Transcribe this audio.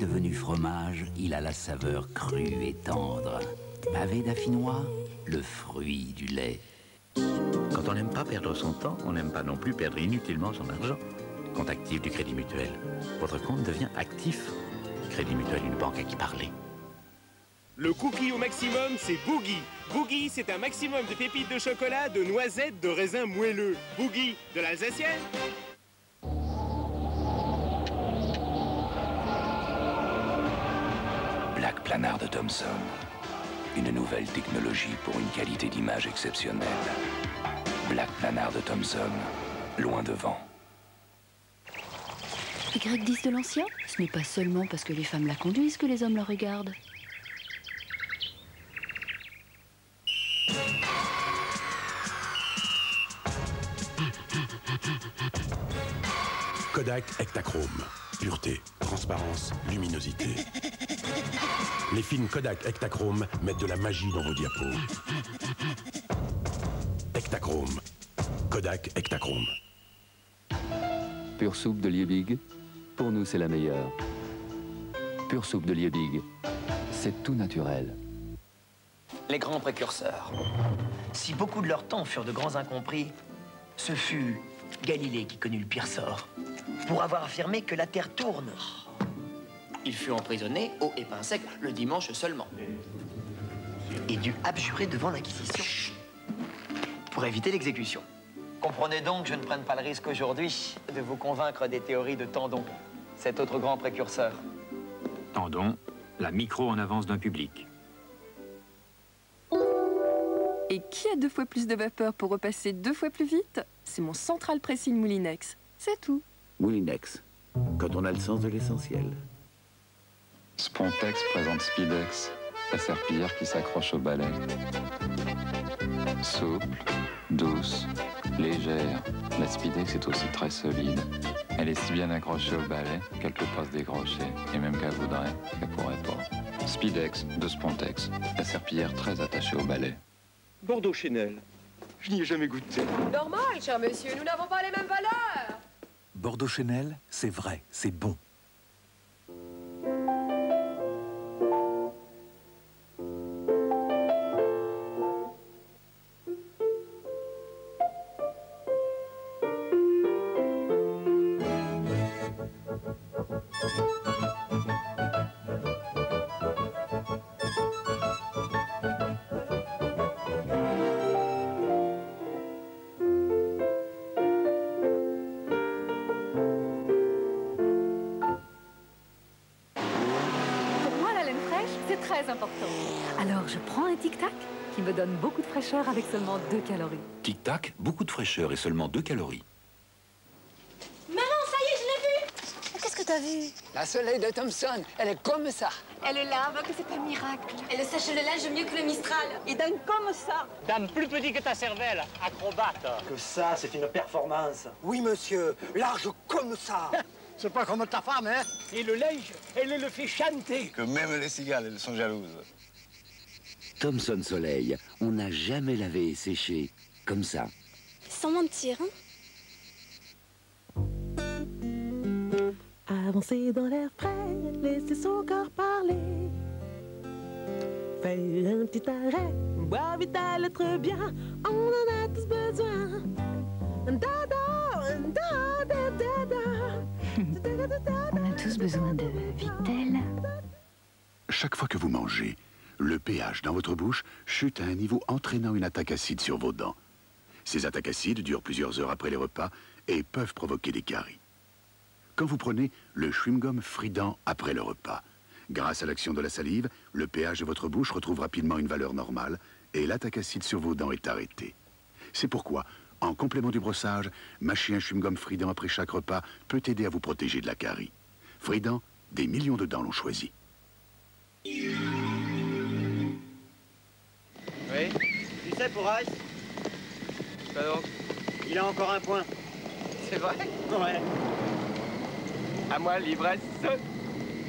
devenu fromage, il a la saveur crue et tendre. Pavé d'affinois, le fruit du lait. Quand on n'aime pas perdre son temps, on n'aime pas non plus perdre inutilement son argent. Compte actif du Crédit Mutuel. Votre compte devient actif. Crédit Mutuel, une banque à qui parler. Le cookie au maximum, c'est Boogie. Boogie, c'est un maximum de pépites de chocolat, de noisettes, de raisins moelleux. Boogie, de l'Alsacienne. Black Planard de Thomson. Une nouvelle technologie pour une qualité d'image exceptionnelle. Black Planard de Thomson. Loin devant. Y10 de l'ancien, ce n'est pas seulement parce que les femmes la conduisent que les hommes la regardent. Kodak Ektachrome. Pureté, transparence, luminosité. Les films Kodak Ektachrome mettent de la magie dans vos diapos. Ektachrome. Kodak Ektachrome. Pure soupe de Liebig, pour nous c'est la meilleure. Pure soupe de Liebig, c'est tout naturel. Les grands précurseurs. Si beaucoup de leur temps furent de grands incompris, ce fut Galilée qui connut le pire sort, pour avoir affirmé que la Terre tourne. Il fut emprisonné, haut et pain sec, le dimanche seulement. Et dut abjurer devant l'Inquisition, pour éviter l'exécution. Comprenez donc que je ne prenne pas le risque aujourd'hui de vous convaincre des théories de Tandon, cet autre grand précurseur. Tandon, la micro en avance d'un public. Et qui a 2 fois plus de vapeur pour repasser 2 fois plus vite? C'est mon Central Pressing Moulinex. C'est tout. Moulinex, quand on a le sens de l'essentiel. Spontex présente Speedex, la serpillière qui s'accroche au balai. Souple, douce, légère, la Speedex est aussi très solide. Elle est si bien accrochée au balai qu'elle peut pas se décrocher, et même qu'elle voudrait, qu'elle pourrait pas. Speedex de Spontex, la serpillière très attachée au balai. Bordeaux Chenel. Je n'y ai jamais goûté. Normal, cher monsieur, nous n'avons pas les mêmes valeurs. Bordeaux Chenel, c'est vrai, c'est bon. Très important. Alors, je prends un tic-tac qui me donne beaucoup de fraîcheur avec seulement 2 calories. Tic-tac, beaucoup de fraîcheur et seulement 2 calories. Maman, ça y est, je l'ai vue. Qu'est-ce que t'as vu? La Soleil de Thomson, elle est comme ça. Elle est là, que c'est un miracle. Elle sèche le linge mieux que le Mistral. Et donne comme ça. Dame plus petit que ta cervelle, acrobate. Que ça, c'est une performance. Oui, monsieur, large comme ça. C'est pas comme ta femme, hein? Et le linge, elle le fait chanter. Que même les cigales, elles sont jalouses. Thomson Soleil, on n'a jamais lavé et séché comme ça. Sans mentir, Avancer dans l'air frais, laisser son corps parler. Faire un petit arrêt, boire vite à l'être bien, on en a tous besoin. On a tous besoin de Vitel. Chaque fois que vous mangez, le pH dans votre bouche chute à un niveau entraînant une attaque acide sur vos dents. Ces attaques acides durent plusieurs heures après les repas et peuvent provoquer des caries. Quand vous prenez le chewing-gum Frident après le repas, grâce à l'action de la salive, le pH de votre bouche retrouve rapidement une valeur normale et l'attaque acide sur vos dents est arrêtée. C'est pourquoi, en complément du brossage, mâcher un chewing-gum Frident après chaque repas peut aider à vous protéger de la carie. Frident, des millions de dents l'ont choisi. Oui. Tu sais, pour Ice, il a encore un point. C'est vrai? Ouais. À moi, l'ivresse.